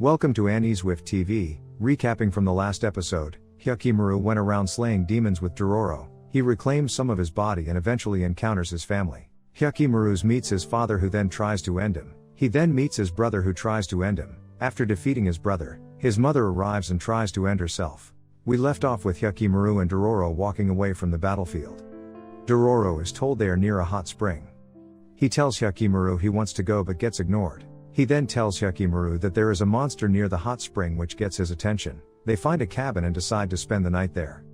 Welcome to Annie's With TV. Recapping from the last episode, Hyakkimaru went around slaying demons with Dororo. He reclaims some of his body and eventually encounters his family. Hyakkimaru meets his father, who then tries to end him. He then meets his brother, who tries to end him. After defeating his brother, his mother arrives and tries to end herself. We left off with Hyakkimaru and Dororo walking away from the battlefield. Dororo is told they are near a hot spring. He tells Hyakkimaru he wants to go but gets ignored. He then tells Hyakkimaru that there is a monster near the hot spring, which gets his attention. They find a cabin and decide to spend the night there.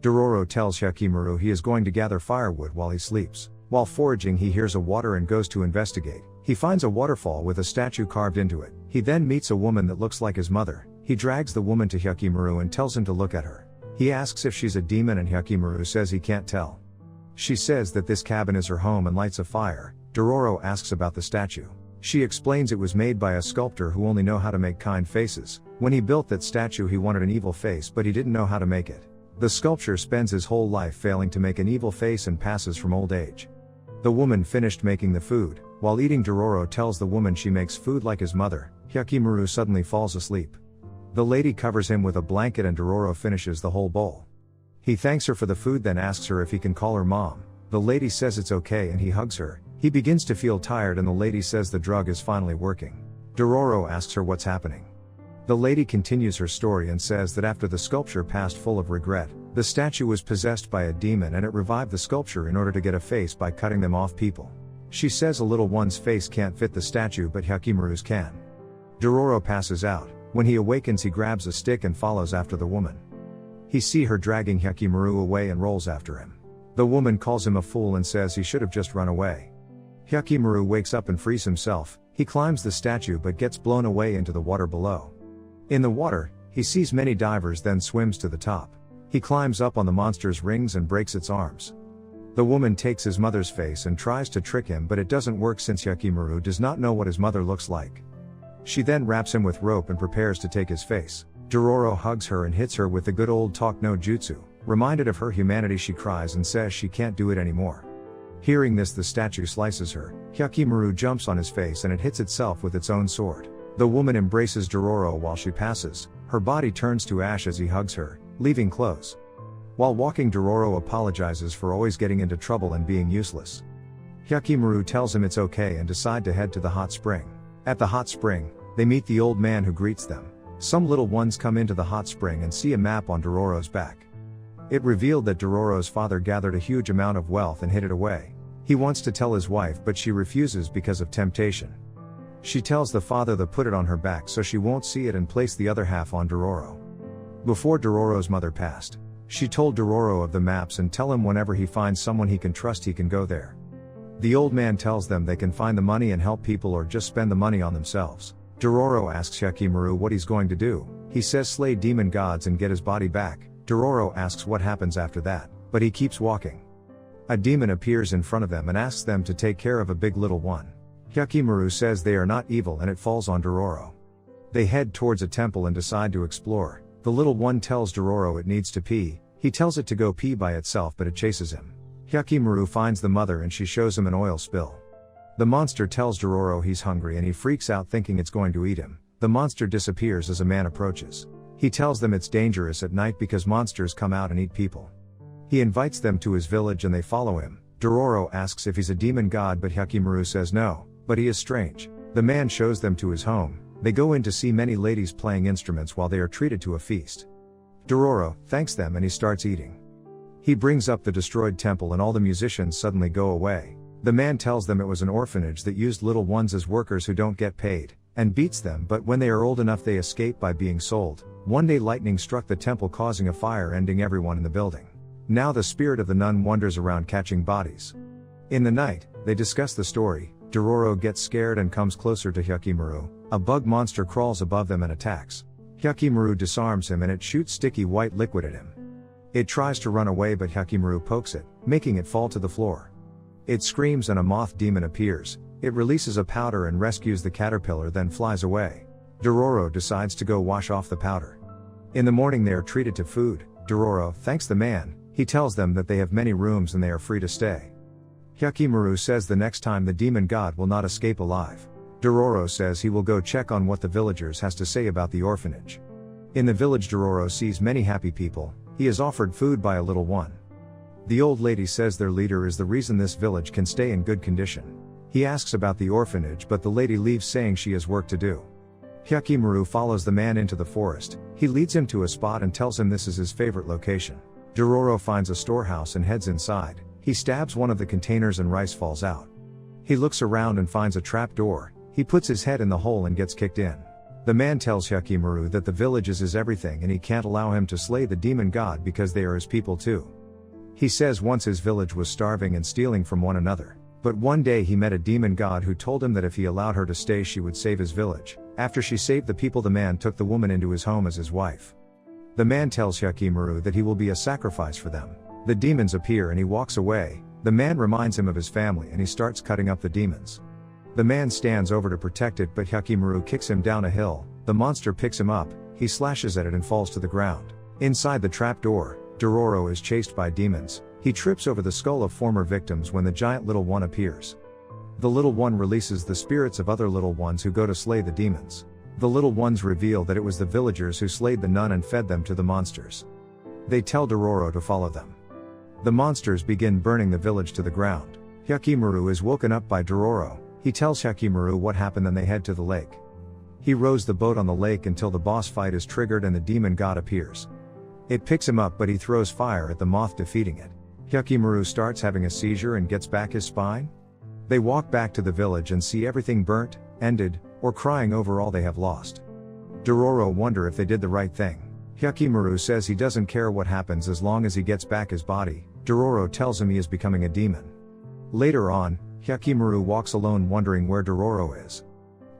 Dororo tells Hyakkimaru he is going to gather firewood while he sleeps. While foraging, he hears a water and goes to investigate. He finds a waterfall with a statue carved into it. He then meets a woman that looks like his mother. He drags the woman to Hyakkimaru and tells him to look at her. He asks if she's a demon and Hyakkimaru says he can't tell. She says that this cabin is her home and lights a fire. Dororo asks about the statue. She explains it was made by a sculptor who only know how to make kind faces. When he built that statue, he wanted an evil face, but he didn't know how to make it. The sculptor spends his whole life failing to make an evil face and passes from old age. The woman finished making the food. While eating, Dororo tells the woman she makes food like his mother. Hyakkimaru suddenly falls asleep. The lady covers him with a blanket and Dororo finishes the whole bowl. He thanks her for the food, then asks her if he can call her mom. The lady says it's okay and he hugs her. He begins to feel tired and the lady says the drug is finally working. Dororo asks her what's happening. The lady continues her story and says that after the sculpture passed full of regret, the statue was possessed by a demon and it revived the sculpture in order to get a face by cutting them off people. She says a little one's face can't fit the statue but Hyakkimaru's can. Dororo passes out. When he awakens, he grabs a stick and follows after the woman. He sees her dragging Hyakkimaru away and rolls after him. The woman calls him a fool and says he should have just run away. Hyakkimaru wakes up and frees himself. He climbs the statue but gets blown away into the water below. In the water, he sees many divers, then swims to the top. He climbs up on the monster's rings and breaks its arms. The woman takes his mother's face and tries to trick him, but it doesn't work since Hyakkimaru does not know what his mother looks like. She then wraps him with rope and prepares to take his face. Dororo hugs her and hits her with the good old talk no jutsu. Reminded of her humanity, she cries and says she can't do it anymore. Hearing this, the statue slices her. Hyakkimaru jumps on his face and it hits itself with its own sword. The woman embraces Dororo while she passes. Her body turns to ash as he hugs her, leaving clothes. While walking, Dororo apologizes for always getting into trouble and being useless. Hyakkimaru tells him it's okay and decide to head to the hot spring. At the hot spring, they meet the old man who greets them. Some little ones come into the hot spring and see a map on Dororo's back. It revealed that Dororo's father gathered a huge amount of wealth and hid it away. He wants to tell his wife, but she refuses because of temptation. She tells the father to put it on her back so she won't see it and place the other half on Dororo. Before Dororo's mother passed, she told Dororo of the maps and tell him whenever he finds someone he can trust, he can go there. The old man tells them they can find the money and help people or just spend the money on themselves. Dororo asks Hyakkimaru what he's going to do. He says slay demon gods and get his body back. Dororo asks what happens after that, but he keeps walking. A demon appears in front of them and asks them to take care of a big little one. Hyakkimaru says they are not evil and it falls on Dororo. They head towards a temple and decide to explore. The little one tells Dororo it needs to pee. He tells it to go pee by itself, but it chases him. Hyakkimaru finds the mother and she shows him an oil spill. The monster tells Dororo he's hungry and he freaks out thinking it's going to eat him. The monster disappears as a man approaches. He tells them it's dangerous at night because monsters come out and eat people. He invites them to his village and they follow him. Dororo asks if he's a demon god, but Hyakkimaru says no, but he is strange. The man shows them to his home. They go in to see many ladies playing instruments while they are treated to a feast. Dororo thanks them and he starts eating. He brings up the destroyed temple and all the musicians suddenly go away. The man tells them it was an orphanage that used little ones as workers who don't get paid, and beats them, but when they are old enough they escape by being sold. One day lightning struck the temple, causing a fire, ending everyone in the building. Now the spirit of the nun wanders around catching bodies. In the night, they discuss the story. Dororo gets scared and comes closer to Hyakkimaru. A bug monster crawls above them and attacks. Hyakkimaru disarms him and it shoots sticky white liquid at him. It tries to run away, but Hyakkimaru pokes it, making it fall to the floor. It screams and a moth demon appears. It releases a powder and rescues the caterpillar, then flies away. Dororo decides to go wash off the powder. In the morning they are treated to food. Dororo thanks the man. He tells them that they have many rooms and they are free to stay. Hyakkimaru says the next time the demon god will not escape alive. Dororo says he will go check on what the villagers has to say about the orphanage. In the village, Dororo sees many happy people. He is offered food by a little one. The old lady says their leader is the reason this village can stay in good condition. He asks about the orphanage, but the lady leaves saying she has work to do. Hyakkimaru follows the man into the forest. He leads him to a spot and tells him this is his favorite location. Dororo finds a storehouse and heads inside. He stabs one of the containers and rice falls out. He looks around and finds a trap door. He puts his head in the hole and gets kicked in. The man tells Hyakkimaru that the village is his everything and he can't allow him to slay the demon god because they are his people too. He says once his village was starving and stealing from one another. But one day he met a demon god who told him that if he allowed her to stay she would save his village. After she saved the people, the man took the woman into his home as his wife. The man tells Hyakkimaru that he will be a sacrifice for them. The demons appear and he walks away. The man reminds him of his family and he starts cutting up the demons. The man stands over to protect it, but Hyakkimaru kicks him down a hill. The monster picks him up, he slashes at it and falls to the ground. Inside the trapdoor, Dororo is chased by demons. He trips over the skull of former victims when the giant little one appears. The little one releases the spirits of other little ones who go to slay the demons. The little ones reveal that it was the villagers who slayed the nun and fed them to the monsters. They tell Dororo to follow them. The monsters begin burning the village to the ground. Hyakkimaru is woken up by Dororo. He tells Hyakkimaru what happened, then they head to the lake. He rows the boat on the lake until the boss fight is triggered and the demon god appears. It picks him up, but he throws fire at the moth, defeating it. Hyakkimaru starts having a seizure and gets back his spine. They walk back to the village and see everything burnt, ended, or crying over all they have lost. Dororo wonder if they did the right thing. Hyakkimaru says he doesn't care what happens as long as he gets back his body. Dororo tells him he is becoming a demon. Later on, Hyakkimaru walks alone wondering where Dororo is.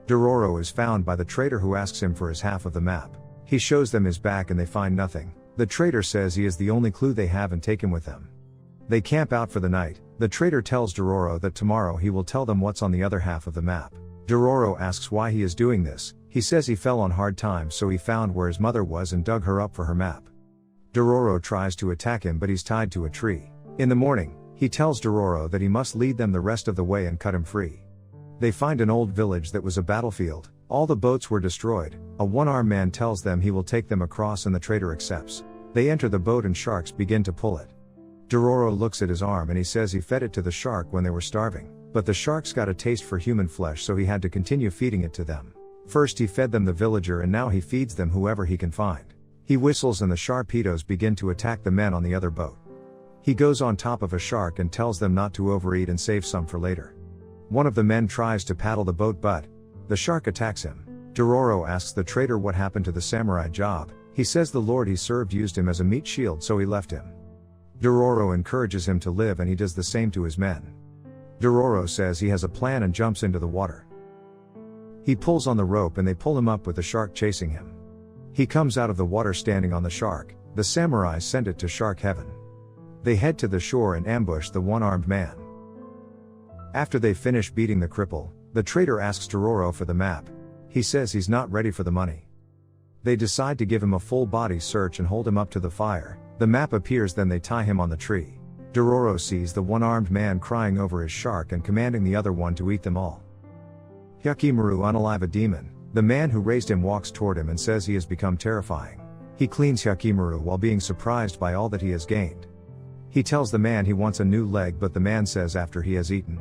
Dororo is found by the trader who asks him for his half of the map. He shows them his back and they find nothing. The trader says he is the only clue they have and take him with them. They camp out for the night. The trader tells Dororo that tomorrow he will tell them what's on the other half of the map. Dororo asks why he is doing this. He says he fell on hard times, so he found where his mother was and dug her up for her map. Dororo tries to attack him, but he's tied to a tree. In the morning, he tells Dororo that he must lead them the rest of the way and cut him free. They find an old village that was a battlefield. All the boats were destroyed. A one-armed man tells them he will take them across and the trader accepts. They enter the boat and sharks begin to pull it. Dororo looks at his arm and he says he fed it to the shark when they were starving. But the sharks got a taste for human flesh, so he had to continue feeding it to them. First he fed them the villager and now he feeds them whoever he can find. He whistles and the sharpedos begin to attack the men on the other boat. He goes on top of a shark and tells them not to overeat and save some for later. One of the men tries to paddle the boat, but the shark attacks him. Dororo asks the trader what happened to the samurai job. He says the lord he served used him as a meat shield, so he left him. Dororo encourages him to live and he does the same to his men. Dororo says he has a plan and jumps into the water. He pulls on the rope and they pull him up with the shark chasing him. He comes out of the water standing on the shark. The samurai send it to shark heaven. They head to the shore and ambush the one-armed man. After they finish beating the cripple, the trader asks Dororo for the map. He says he's not ready for the money. They decide to give him a full body search and hold him up to the fire. The map appears, then they tie him on the tree. Dororo sees the one-armed man crying over his shark and commanding the other one to eat them all. Hyakkimaru unalive a demon. The man who raised him walks toward him and says he has become terrifying. He cleans Hyakkimaru while being surprised by all that he has gained. He tells the man he wants a new leg, but the man says after he has eaten.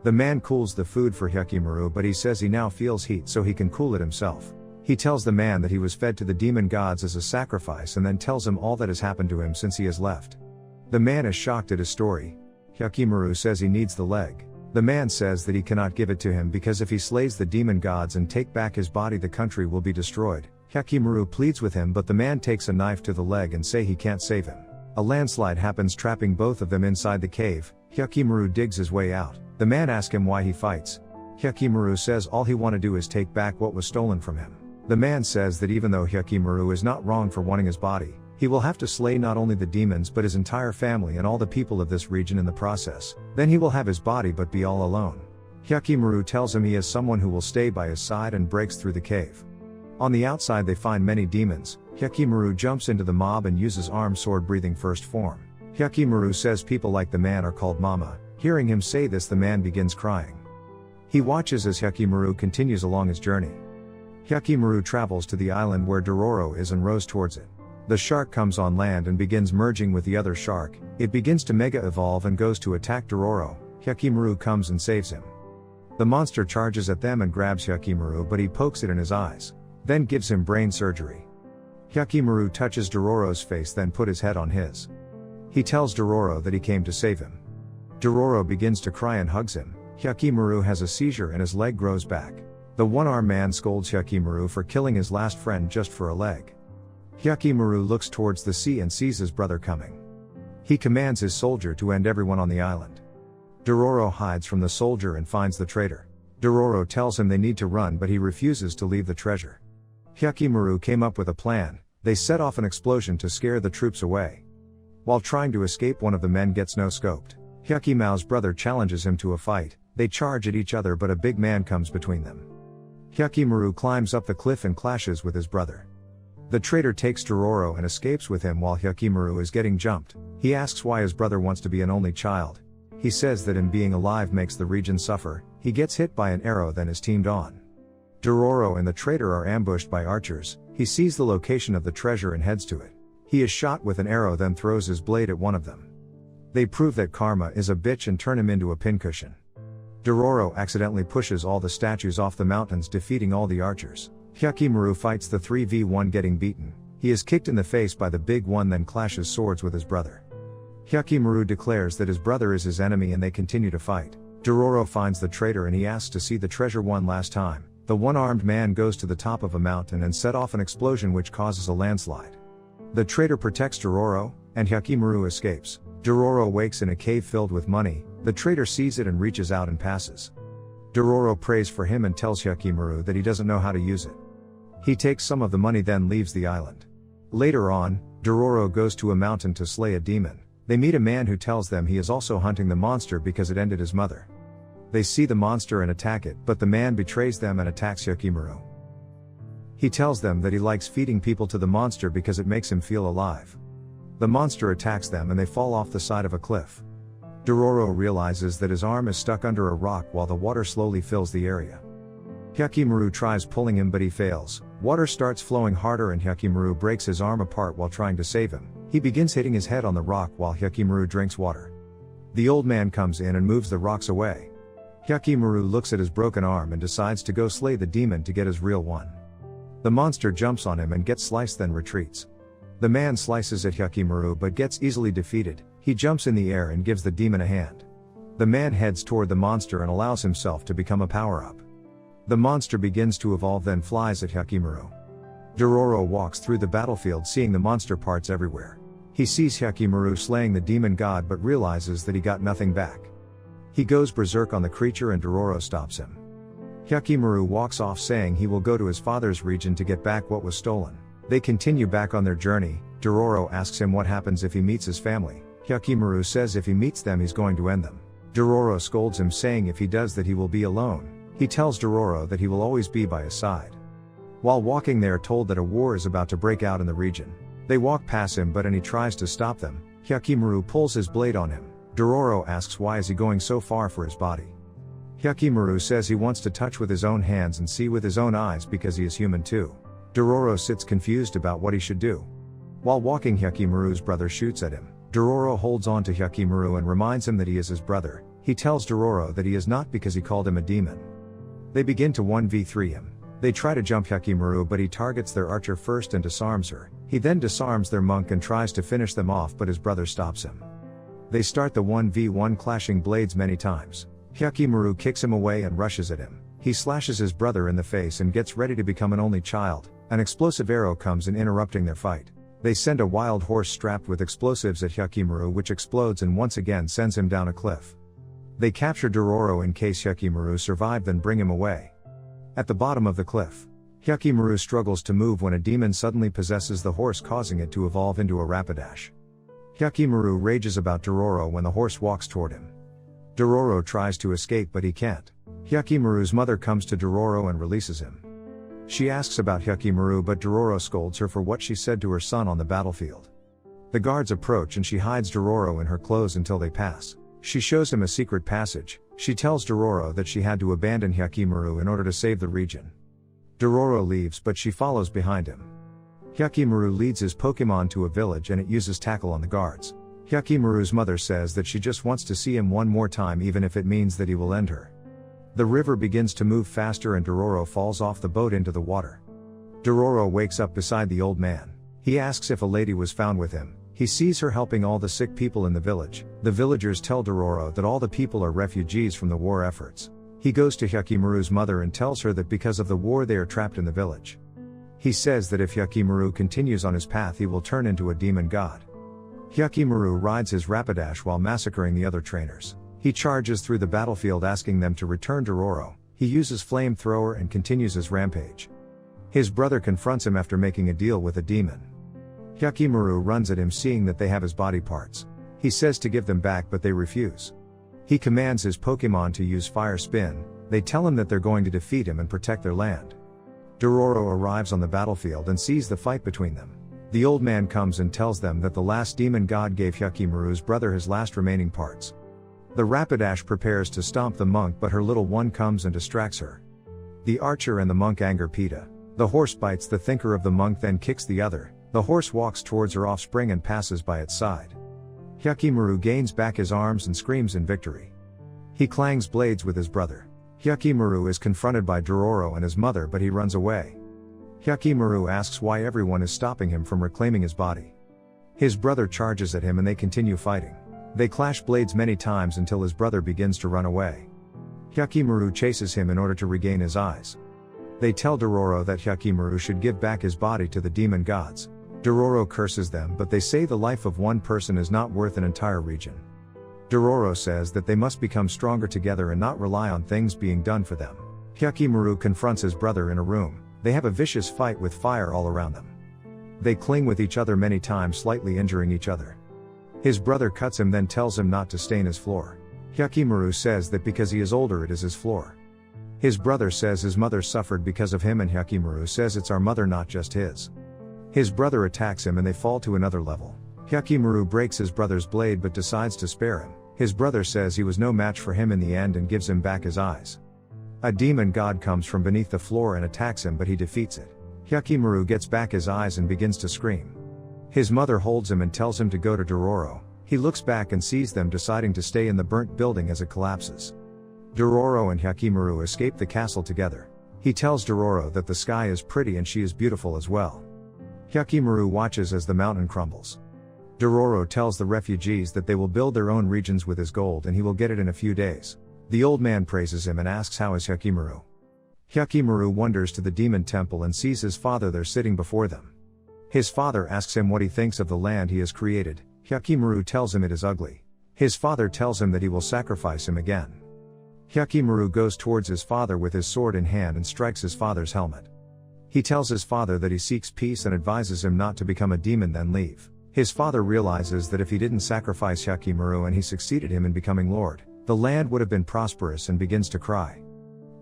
The man cools the food for Hyakkimaru, but he says he now feels heat so he can cool it himself. He tells the man that he was fed to the demon gods as a sacrifice and then tells him all that has happened to him since he has left. The man is shocked at his story. Hyakkimaru says he needs the leg. The man says that he cannot give it to him because if he slays the demon gods and take back his body, the country will be destroyed. Hyakkimaru pleads with him, but the man takes a knife to the leg and say he can't save him. A landslide happens, trapping both of them inside the cave. Hyakkimaru digs his way out. The man asks him why he fights. Hyakkimaru says all he want to do is take back what was stolen from him. The man says that even though Hyakkimaru is not wrong for wanting his body, he will have to slay not only the demons but his entire family and all the people of this region in the process. Then he will have his body but be all alone. Hyakkimaru tells him he has someone who will stay by his side and breaks through the cave. On the outside they find many demons. Hyakkimaru jumps into the mob and uses arm sword breathing first form. Hyakkimaru says people like the man are called Mama. Hearing him say this, the man begins crying. He watches as Hyakkimaru continues along his journey. Hyakkimaru travels to the island where Dororo is and rows towards it. The shark comes on land and begins merging with the other shark. It begins to mega evolve and goes to attack Dororo. Hyakkimaru comes and saves him. The monster charges at them and grabs Hyakkimaru, but he pokes it in his eyes, then gives him brain surgery. Hyakkimaru touches Dororo's face, then put his head on his. He tells Dororo that he came to save him. Dororo begins to cry and hugs him. Hyakkimaru has a seizure and his leg grows back. The one-armed man scolds Hyakkimaru for killing his last friend just for a leg. Hyakkimaru looks towards the sea and sees his brother coming. He commands his soldier to end everyone on the island. Dororo hides from the soldier and finds the traitor. Dororo tells him they need to run, but he refuses to leave the treasure. Hyakkimaru came up with a plan. They set off an explosion to scare the troops away. While trying to escape, one of the men gets no-scoped. Hyakkimaru's brother challenges him to a fight. They charge at each other, but a big man comes between them. Hyakkimaru climbs up the cliff and clashes with his brother. The traitor takes Dororo and escapes with him while Hyakkimaru is getting jumped. He asks why his brother wants to be an only child. He says that him being alive makes the region suffer. He gets hit by an arrow, then is teamed on. Dororo and the traitor are ambushed by archers. He sees the location of the treasure and heads to it. He is shot with an arrow, then throws his blade at one of them. They prove that karma is a bitch and turn him into a pincushion. Dororo accidentally pushes all the statues off the mountains, defeating all the archers. Hyakkimaru fights the 3v1, getting beaten. He is kicked in the face by the big one, then clashes swords with his brother. Hyakkimaru declares that his brother is his enemy and they continue to fight. Dororo finds the traitor and he asks to see the treasure one last time. The one-armed man goes to the top of a mountain and set off an explosion which causes a landslide. The traitor protects Dororo, and Hyakkimaru escapes. Dororo wakes in a cave filled with money. The traitor sees it and reaches out and passes. Dororo prays for him and tells Hyakkimaru that he doesn't know how to use it. He takes some of the money, then leaves the island. Later on, Dororo goes to a mountain to slay a demon. They meet a man who tells them he is also hunting the monster because it ended his mother. They see the monster and attack it, but the man betrays them and attacks Hyakkimaru. He tells them that he likes feeding people to the monster because it makes him feel alive. The monster attacks them and they fall off the side of a cliff. Dororo realizes that his arm is stuck under a rock while the water slowly fills the area. Hyakkimaru tries pulling him, but he fails. Water starts flowing harder and Hyakkimaru breaks his arm apart while trying to save him. He begins hitting his head on the rock while Hyakkimaru drinks water. The old man comes in and moves the rocks away. Hyakkimaru looks at his broken arm and decides to go slay the demon to get his real one. The monster jumps on him and gets sliced, then retreats. The man slices at Hyakkimaru but gets easily defeated. He jumps in the air and gives the demon a hand. The man heads toward the monster and allows himself to become a power-up. The monster begins to evolve, then flies at Hyakkimaru. Dororo walks through the battlefield seeing the monster parts everywhere. He sees Hyakkimaru slaying the demon god but realizes that he got nothing back. He goes berserk on the creature and Dororo stops him. Hyakkimaru walks off saying he will go to his father's region to get back what was stolen. They continue back on their journey. Dororo asks him what happens if he meets his family. Hyakkimaru says if he meets them he's going to end them. Dororo scolds him saying if he does that he will be alone. He tells Dororo that he will always be by his side. While walking they are told that a war is about to break out in the region. They walk past him but he tries to stop them. Hyakkimaru pulls his blade on him. Dororo asks why is he going so far for his body. Hyakkimaru says he wants to touch with his own hands and see with his own eyes because he is human too. Dororo sits confused about what he should do. While walking, Hyakkimaru's brother shoots at him. Dororo holds on to Hyakkimaru and reminds him that he is his brother. He tells Dororo that he is not because he called him a demon. They begin to 1v3 him. They try to jump Hyakkimaru but he targets their archer first and disarms her. He then disarms their monk and tries to finish them off but his brother stops him. They start the 1v1 clashing blades many times. Hyakkimaru kicks him away and rushes at him. He slashes his brother in the face and gets ready to become an only child. An explosive arrow comes in interrupting their fight. They send a wild horse strapped with explosives at Hyakkimaru which explodes and once again sends him down a cliff. They capture Dororo in case Hyakkimaru survived, then bring him away. At the bottom of the cliff, Hyakkimaru struggles to move when a demon suddenly possesses the horse causing it to evolve into a Rapidash. Hyakkimaru rages about Dororo when the horse walks toward him. Dororo tries to escape but he can't. Hyakkimaru's mother comes to Dororo and releases him. She asks about Hyakkimaru but Dororo scolds her for what she said to her son on the battlefield. The guards approach and she hides Dororo in her clothes until they pass. She shows him a secret passage. She tells Dororo that she had to abandon Hyakkimaru in order to save the region. Dororo leaves but she follows behind him. Hyakkimaru leads his Pokemon to a village and it uses tackle on the guards. Hyakkimaru's mother says that she just wants to see him one more time even if it means that he will end her. The river begins to move faster and Dororo falls off the boat into the water. Dororo wakes up beside the old man. He asks if a lady was found with him. He sees her helping all the sick people in the village. The villagers tell Dororo that all the people are refugees from the war efforts. He goes to Hyakkimaru's mother and tells her that because of the war they are trapped in the village. He says that if Hyakkimaru continues on his path he will turn into a demon god. Hyakkimaru rides his Rapidash while massacring the other trainers. He charges through the battlefield asking them to return Dororo. He uses flamethrower and continues his rampage. His brother confronts him after making a deal with a demon. Hyakkimaru runs at him seeing that they have his body parts. He says to give them back but they refuse. He commands his Pokemon to use Fire Spin. They tell him that they're going to defeat him and protect their land. Dororo arrives on the battlefield and sees the fight between them. The old man comes and tells them that the last demon god gave Hyakkimaru's brother his last remaining parts. The Rapidash prepares to stomp the monk but her little one comes and distracts her. The archer and the monk anger Peta. The horse bites the thinker of the monk then kicks the other. The horse walks towards her offspring and passes by its side. Hyakkimaru gains back his arms and screams in victory. He clangs blades with his brother. Hyakkimaru is confronted by Dororo and his mother but he runs away. Hyakkimaru asks why everyone is stopping him from reclaiming his body. His brother charges at him and they continue fighting. They clash blades many times until his brother begins to run away. Hyakkimaru chases him in order to regain his eyes. They tell Dororo that Hyakkimaru should give back his body to the demon gods. Dororo curses them but they say the life of one person is not worth an entire region. Dororo says that they must become stronger together and not rely on things being done for them. Hyakkimaru confronts his brother in a room. They have a vicious fight with fire all around them. They cling with each other many times, slightly injuring each other. His brother cuts him then tells him not to stain his floor. Hyakkimaru says that because he is older it is his floor. His brother says his mother suffered because of him and Hyakkimaru says it's our mother not just his. His brother attacks him and they fall to another level. Hyakkimaru breaks his brother's blade but decides to spare him. His brother says he was no match for him in the end and gives him back his eyes. A demon god comes from beneath the floor and attacks him but he defeats it. Hyakkimaru gets back his eyes and begins to scream. His mother holds him and tells him to go to Dororo. He looks back and sees them deciding to stay in the burnt building as it collapses. Dororo and Hyakkimaru escape the castle together. He tells Dororo that the sky is pretty and she is beautiful as well. Hyakkimaru watches as the mountain crumbles. Dororo tells the refugees that they will build their own regions with his gold and he will get it in a few days. The old man praises him and asks how is Hyakkimaru. Hyakkimaru wanders to the demon temple and sees his father there sitting before them. His father asks him what he thinks of the land he has created. Hyakkimaru tells him it is ugly. His father tells him that he will sacrifice him again. Hyakkimaru goes towards his father with his sword in hand and strikes his father's helmet. He tells his father that he seeks peace and advises him not to become a demon then leave. His father realizes that if he didn't sacrifice Hyakkimaru and he succeeded him in becoming lord, the land would have been prosperous and begins to cry.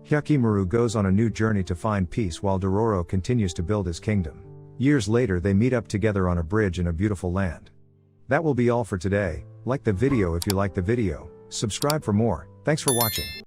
Hyakkimaru goes on a new journey to find peace while Dororo continues to build his kingdom. Years later they meet up together on a bridge in a beautiful land. That will be all for today. Like the video if you like the video, subscribe for more. Thanks for watching.